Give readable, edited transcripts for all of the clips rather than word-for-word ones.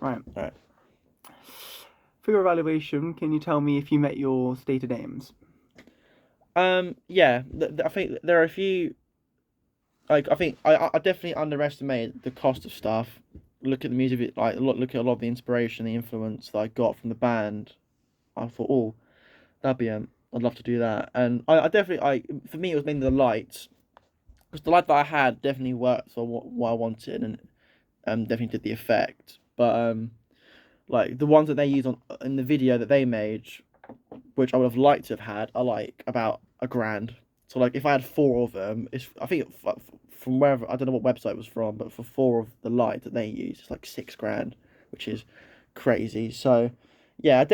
Right. Right. For your evaluation, can you tell me if you met your stated aims? Yeah. I think there are a few. Like, I think I definitely underestimated the cost of stuff. Look at the music, look at a lot of the inspiration, the influence that I got from the band. I thought, oh, that'd be I'd love to do that. And I definitely, for me, it was mainly the lights, because the light that I had definitely worked for what I wanted, and definitely did the effect. But like the ones that they used on in the video that they made, which I would have liked to have had, are like about a grand. So like if I had four of them, it's I think from wherever, I don't know what website it was from, but for four of the light that they use, it's like 6 grand, which is crazy. So yeah, I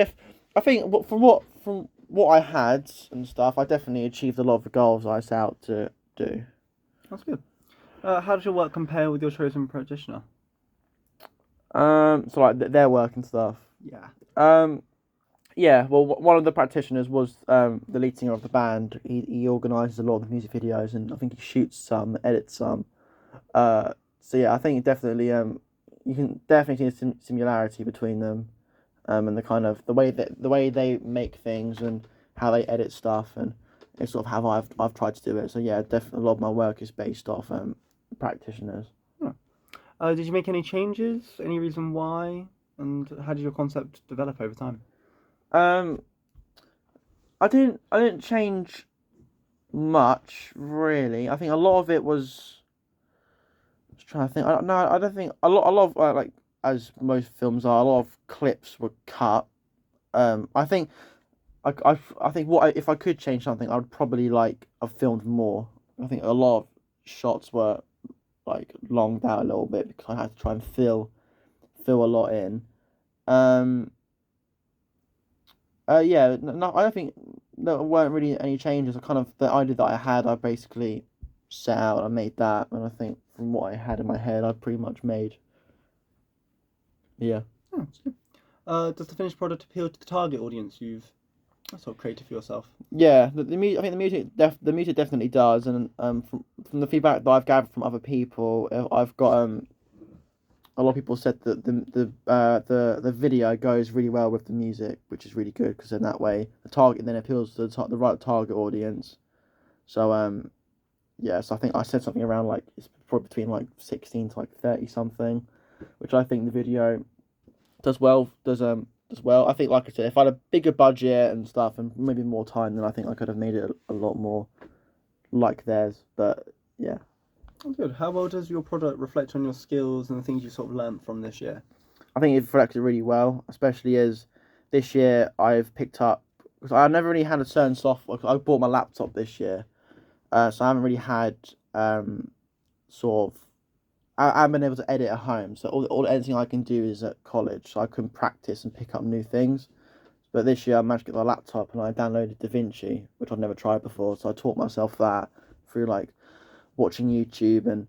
think from what I had and stuff, I definitely achieved a lot of the goals I set out to do. That's good. How does your work compare with your chosen practitioner? So like their work and stuff. Yeah. Um, Yeah, well, one of the practitioners was the lead singer of the band. He organises a lot of the music videos, and I think he shoots some, edits some. So yeah, I think definitely you can definitely see a similarity between them, and the kind of the way they make things and how they edit stuff, and it's sort of how I've tried to do it. So yeah, definitely a lot of my work is based off practitioners. Huh. Did you make any changes? Any reason why? And how did your concept develop over time? Um, I didn't change much really. I think a lot of it was. Just trying to think. No, I don't think a lot of like as most films are, a lot of clips were cut. I think I think if I could change something, I would probably like have filmed more. I think a lot of shots were like longed out a little bit because I had to try and fill a lot in. Um, yeah, no, I don't think there weren't really any changes. I kind of the idea that I had, I basically set out. I made that, and I think from what I had in my head, I pretty much made. Yeah. Oh, that's good. Does the finished product appeal to the target audience you've sort of created for yourself? Yeah, I think the music definitely does, and from the feedback that I've gathered from other people, I've got a lot of people said that the video goes really well with the music, which is really good because in that way the target then appeals to the right target audience. So yeah, so I think I said something around like it's probably between like 16 to like 30 something, which I think the video does well. I think, like I said, if I had a bigger budget and stuff and maybe more time, then I think I could have made it a lot more like theirs. But yeah, Oh, good. How well does your product reflect on your skills and the things you sort of learned from this year? I think it reflected really well, especially as this year I've picked up because I never really had a certain software. I bought my laptop this year, so I haven't really had sort of. I haven't been able to edit at home, so all the editing I can do is at college, so I can practice and pick up new things. But this year I managed to get the laptop and I downloaded DaVinci, which I'd never tried before. So I taught myself that through like watching YouTube and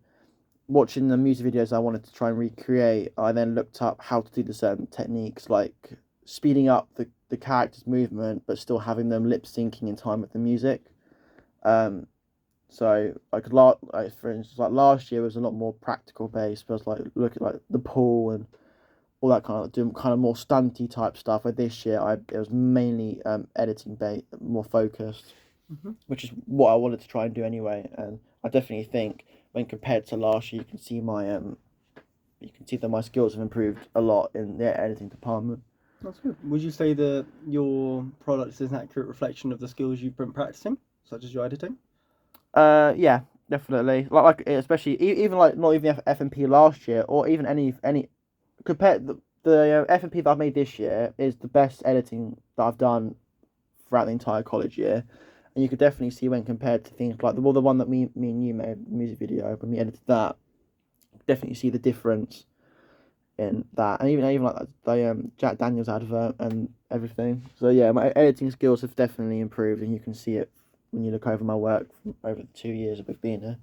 watching the music videos I wanted to try and recreate. I then looked up how to do the certain techniques like speeding up the character's movement but still having them lip syncing in time with the music. Um, so like for instance, like last year was a lot more practical based, but I was like look at like the pool and all that kind of doing kind of more stunty type stuff. Where this year it was mainly editing based, more focused, Hmm. which is what I wanted to try and do anyway. And I definitely think when compared to last year, you can see that my skills have improved a lot in the editing department. That's good. Would you say that your product is an accurate reflection of the skills you've been practicing, such as your editing? Yeah, definitely. Especially even like not even FMP last year or even any compared the FMP that I've made this year is the best editing that I've done throughout the entire college year, and you could definitely see when compared to things like the one that me and you made the music video when we edited that, definitely see the difference in that, and even like the Jack Daniels advert and everything. So yeah, my editing skills have definitely improved, and you can see it when you look over my work from over the 2 years of being here.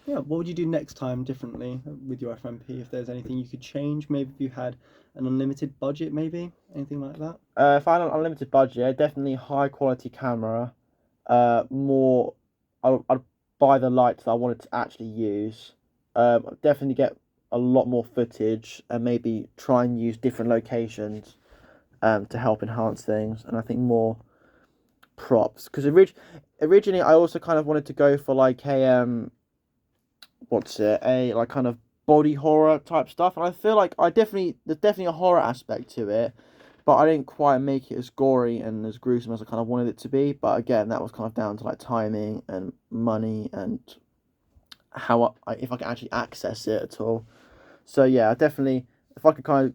Yeah, what would you do next time differently with your FMP if there's anything you could change? Maybe if you had an unlimited budget, maybe anything like that? If I had an unlimited budget, definitely high quality camera. More, I'd buy the lights that I wanted to actually use. Definitely get a lot more footage and maybe try and use different locations to help enhance things, and I think more props, because originally I also kind of wanted to go for like a a like kind of body horror type stuff, and I feel like there's definitely a horror aspect to it, but I didn't quite make it as gory and as gruesome as I kind of wanted it to be. But again, that was kind of down to like timing and money and how if I can actually access it at all. So yeah, I definitely, if I could kind of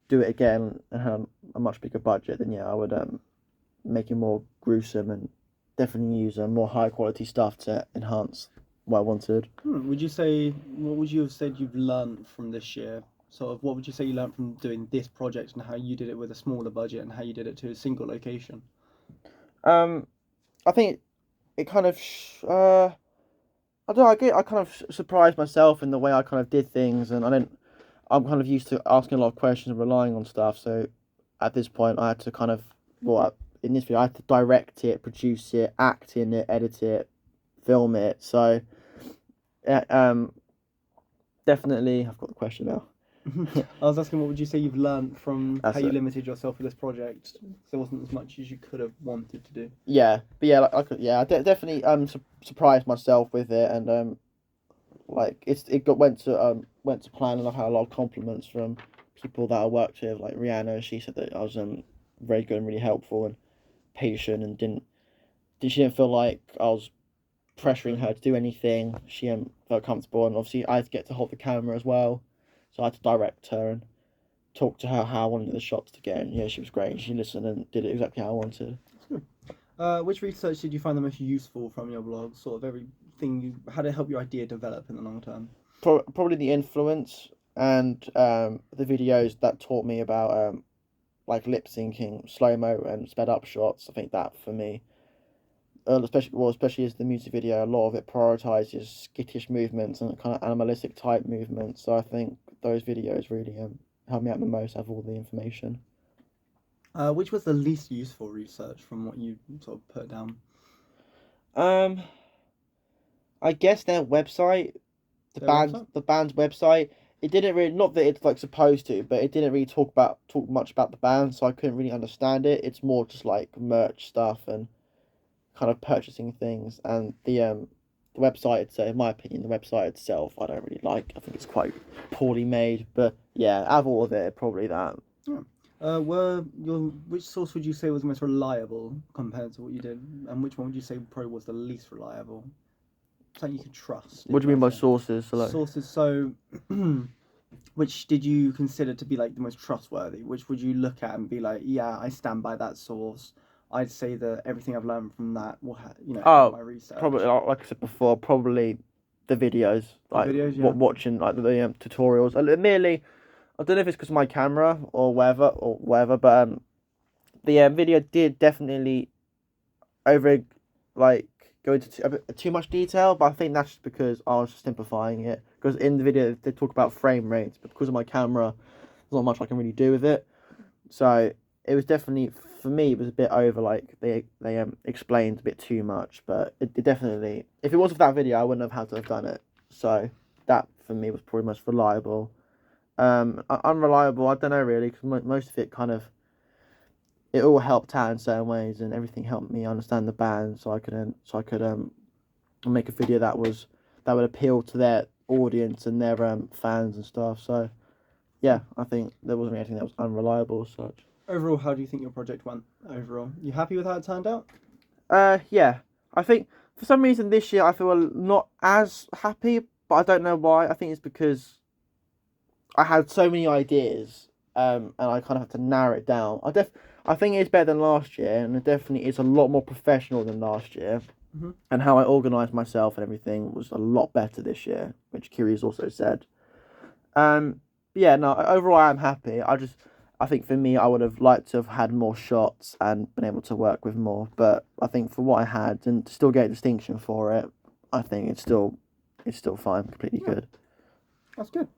do it again and have a much bigger budget, then yeah, I would make it more gruesome and definitely use more high quality stuff to enhance what I wanted. Would you say, what would you have said you've learned from this year? Sort of, what would you say you learned from doing this project and how you did it with a smaller budget and how you did it to a single location? I think it kind of I don't know. I kind of surprised myself in the way I kind of did things, and I'm kind of used to asking a lot of questions and relying on stuff. So at this point, I had to kind of, well, in this video, I had to direct it, produce it, act in it, edit it, film it. So, definitely, I've got the question now. I was asking, what would you say you've learned from That's how you it. limited yourself for this project? There wasn't as much as you could have wanted to do. Yeah, but yeah, I definitely surprised myself with it, and like went to plan, and I've had a lot of compliments from people that I worked with, like Rihanna. She said that I was very good and really helpful and patient, and she didn't feel like I was pressuring her to do anything. She felt comfortable, and obviously I had to get to hold the camera as well, so I had to direct her and talk to her how I wanted the shots to get. And yeah, she was great. She listened and did it exactly how I wanted. That's good. Which research did you find the most useful from your blog? Sort of how did it help your idea develop in the long term? Probably the influence and the videos that taught me about like lip syncing, slow mo, and sped up shots. I think that for me, especially as the music video, a lot of it prioritizes skittish movements and kind of animalistic type movements. So I think those videos really helped me out the most. Have all the information. Which was the least useful research from what you sort of put down? I guess their website, Their website? the band's website. It didn't really, not that it's like supposed to, but it didn't really talk much about the band, so I couldn't really understand it. It's more just like merch stuff and kind of purchasing things, and the website itself, in my opinion, the website itself, I don't really like. I think it's quite poorly made, but yeah, out of all of it, probably that. Yeah. Which source would you say was the most reliable compared to what you did, and which one would you say probably was the least reliable? Something you could trust. What do you mean by sources? So, like, Sources. So, which did you consider to be like the most trustworthy? Which would you look at and be like, yeah, I stand by that source. I'd say that everything I've learned from that will, my research. probably like I said before, probably the videos, like videos, yeah. watching like the tutorials. Merely, I don't know if it's because of my camera or whatever, but the video did definitely like go into too much detail, but I think that's just because I was simplifying it. Because in the video they talk about frame rates, but because of my camera, there's not much I can really do with it. So it was definitely, for me, it was a bit over. Like they explained a bit too much, but it definitely, if it wasn't for that video, I wouldn't have had to have done it. So that for me was probably most reliable. Unreliable, I don't know really, because most of it kind of, it all helped out in certain ways, and everything helped me understand the band, so I could make a video that would appeal to their audience and their fans and stuff. So yeah, I think there wasn't anything that was unreliable as such. Overall, how do you think your project went? Overall, you happy with how it turned out? Yeah, I think for some reason this year I feel not as happy, but I don't know why. I think it's because I had so many ideas, and I kind of have to narrow it down. I think it's better than last year, and it definitely is a lot more professional than last year. Mm-hmm. And how I organised myself and everything was a lot better this year, which Kiri's also said. Yeah, no, overall I'm happy. I think for me, I would have liked to have had more shots and been able to work with more. But I think for what I had, and to still get a distinction for it, I think it's still fine, completely good. That's good.